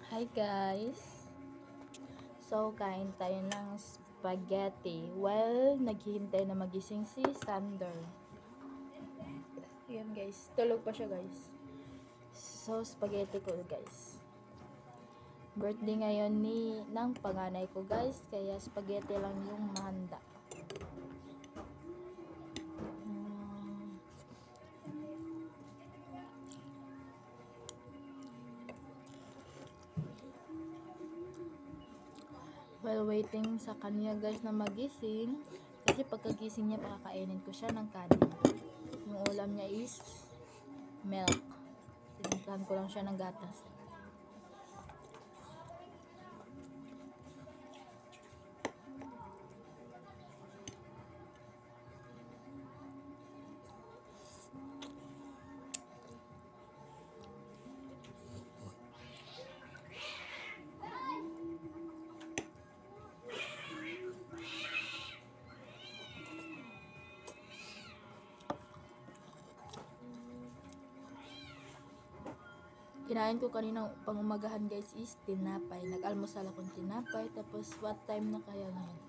Hi guys! So, kain tayo ng spaghetti while naghihintay na magising si Sander. Ayan guys, tulog pa siya guys. So, spaghetti ko guys. Birthday ngayon ng panganay ko guys, kaya spaghetti lang yung mahanda. While waiting sa kanya guys na magising, kasi pagkagising niya pakakainin ko siya ng kanin. Yung ulam niya is milk. Tinimplahan ko lang siya ng gatas. Kinain ko kanina pangumagahan guys is tinapay. Nag-almusal akong tinapay. Tapos what time na kaya ngayon?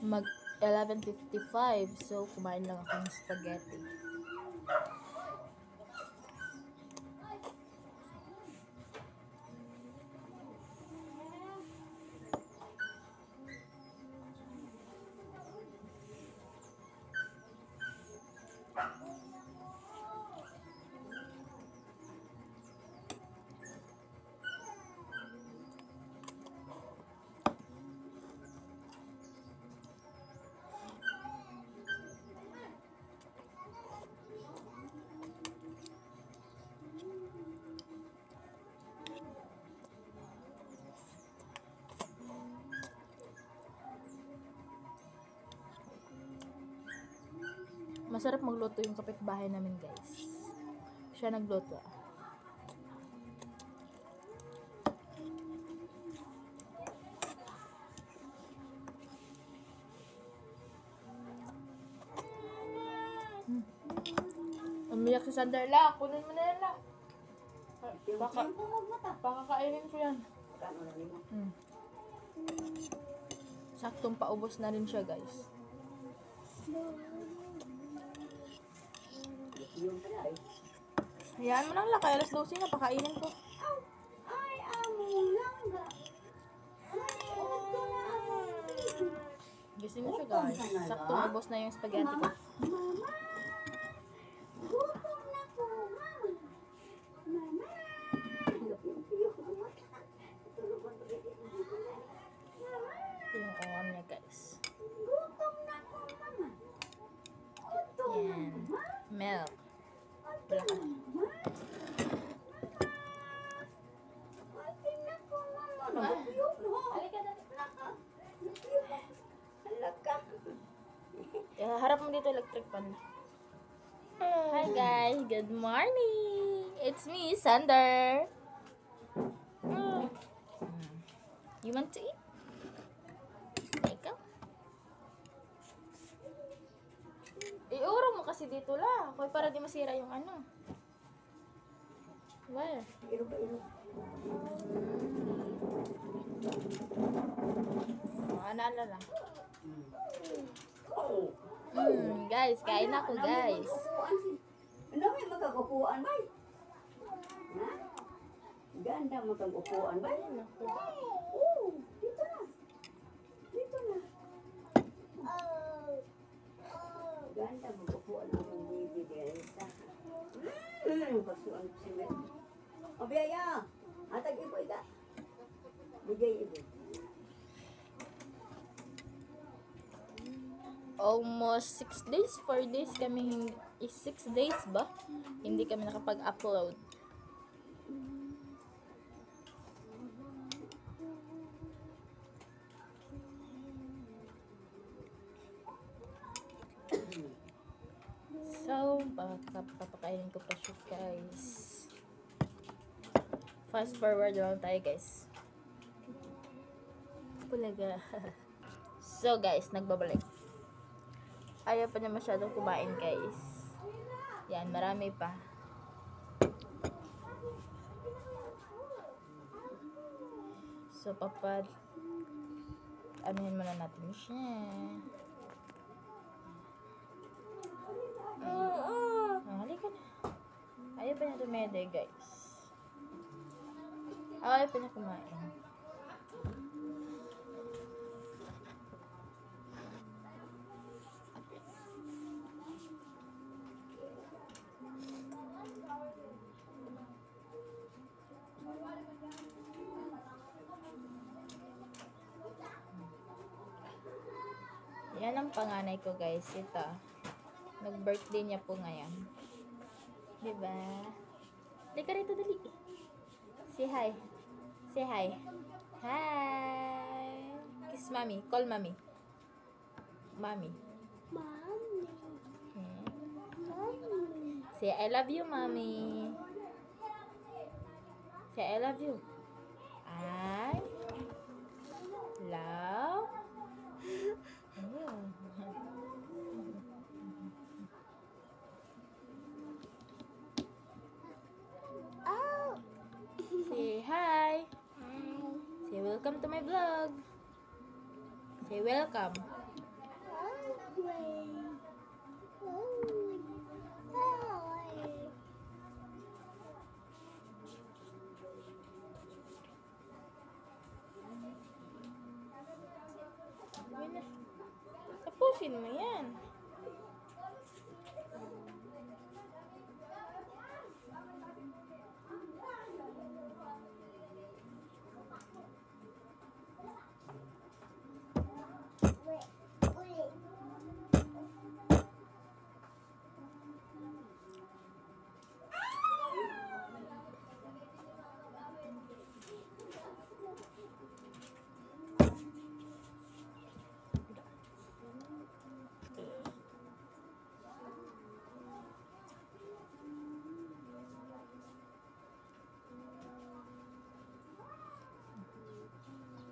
Mag 11:55. So kumain lang ako ng spaghetti. Masarap magluto yung kapitbahay namin guys. Siya nagluto. Umiyak si Sander la. Kunin mo na yan la. Baka kainin ko yan. Saktong paubos na rin siya guys. Hayaan mo lang la, kaya alas 12 na, pakainin ko. Ay, amo langga. Gising na siya guys. Saktong ubos na yung spaghetti ko. Mama, gutom na ko, mama. Mama. Ito yung ulam niya guys. Gutom na ko, mama. Gutom na Yan. ko, ma. Milk. Wala ka. Gutom na ko, mama. Nagpiyok mo. Halika na. Halaka. Harap mo dito electric pan. Hi guys, good morning. It's me, Sander. You want to eat? Ikaw? Iurong mo kasi dito la. Kaya para di masira yung ano. Where? Ano lang. Guys, kain ako guys. Ano may magkagupuan ba? Ha? Ganda magkagupuan ba? Oo, dito na. Dito na. Ganda magkagupuan ang baby dito. Pagsuan ko si Mel. O, biyaya. Atag ibo ika. Bigay ibo. Almost 6 days, 4 days kami, 6 days ba? Hindi kami nakapag-upload. So, papakainin ko pa siya guys. Fast forward lang tayo guys. Pulaga. So guys, nagbabalik. Ayaw pa niya masyadong kumain guys. Yan, marami pa. So, anuhin muna natin siya. Halika na. Ayaw pa niya tumede, guys. Ayaw pa niya kumain. Yan ang panganay ko, guys. Ito. Nag-birthday niya po ngayon. Diba? Lika rito, dali. Say hi. Say hi. Hi. Kiss mommy. Call mommy. Mommy. Mommy. Okay. Mommy. Say I love you, mommy. Say I love you. I love you. Oh. Say hi. Hi. Say welcome to my vlog. Say welcome. Hi. Yun na. Tapusin mo yan.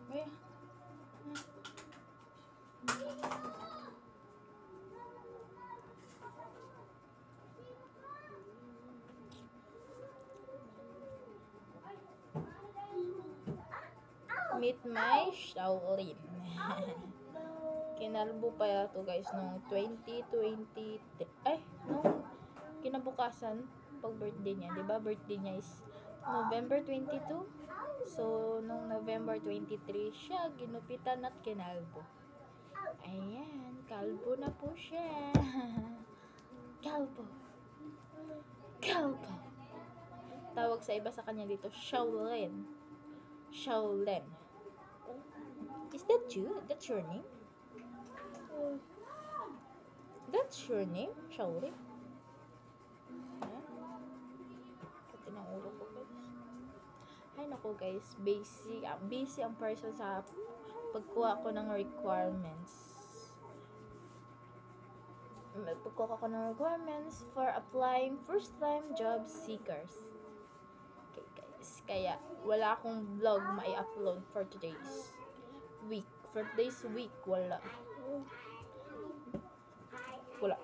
Ay. Meet my Shaolin. Kinalbo pa ito, guys, nung 2020. Nung kinabukasan, pag birthday niya. Diba, birthday niya is November 22. So, nung November 23 siya, ginupitan at kinalbo. Ayan, kalbo na po siya. Kalbo. Kalbo. Tawag sa iba sa kanya dito, Shaolin. Shaolin. Is that you? That's your name? That's your name? Shaolin? Huh? Pati ng ulo ko, guys. Ay, naku, guys. Busy ang person sa pagkuha ko ng requirements. Pagkuha ko ng requirements for applying first-time job seekers. Okay, guys. Kaya, wala akong vlog mai-upload for today's week. For today's week, wala. Wala.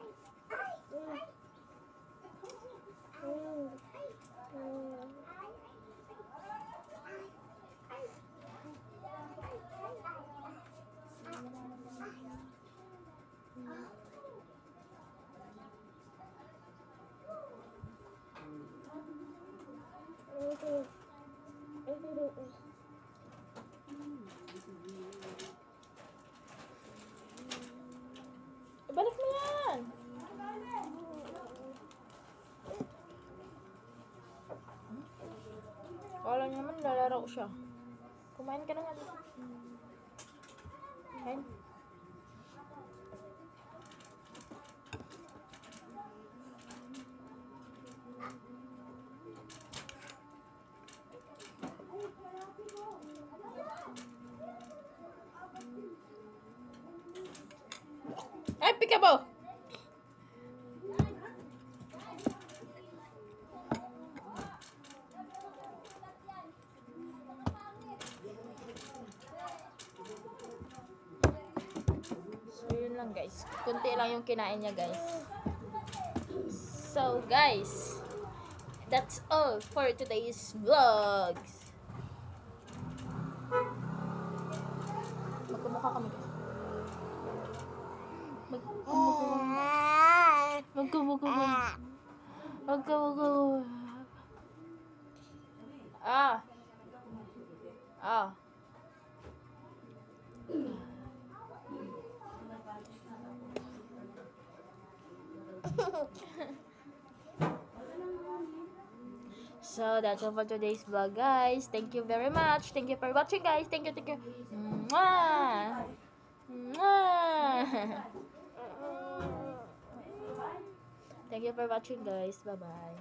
Balik mo yan! Kala niya naman lalaro siya. Kumain ka na nga. Kain. Ay, peekaboo! So, yun lang, guys. Kunti lang yung kinain niya, guys. So, guys, that's all for today's vlogs. Magkamukha kami. Magkamukha kami. Magkamukha kami. Ah. Ah. So that's all for today's vlog, guys. Thank you very much. Thank you for watching, guys. Thank you, thank you. Mwah! Mwah! Thank you for watching, guys. Bye-bye.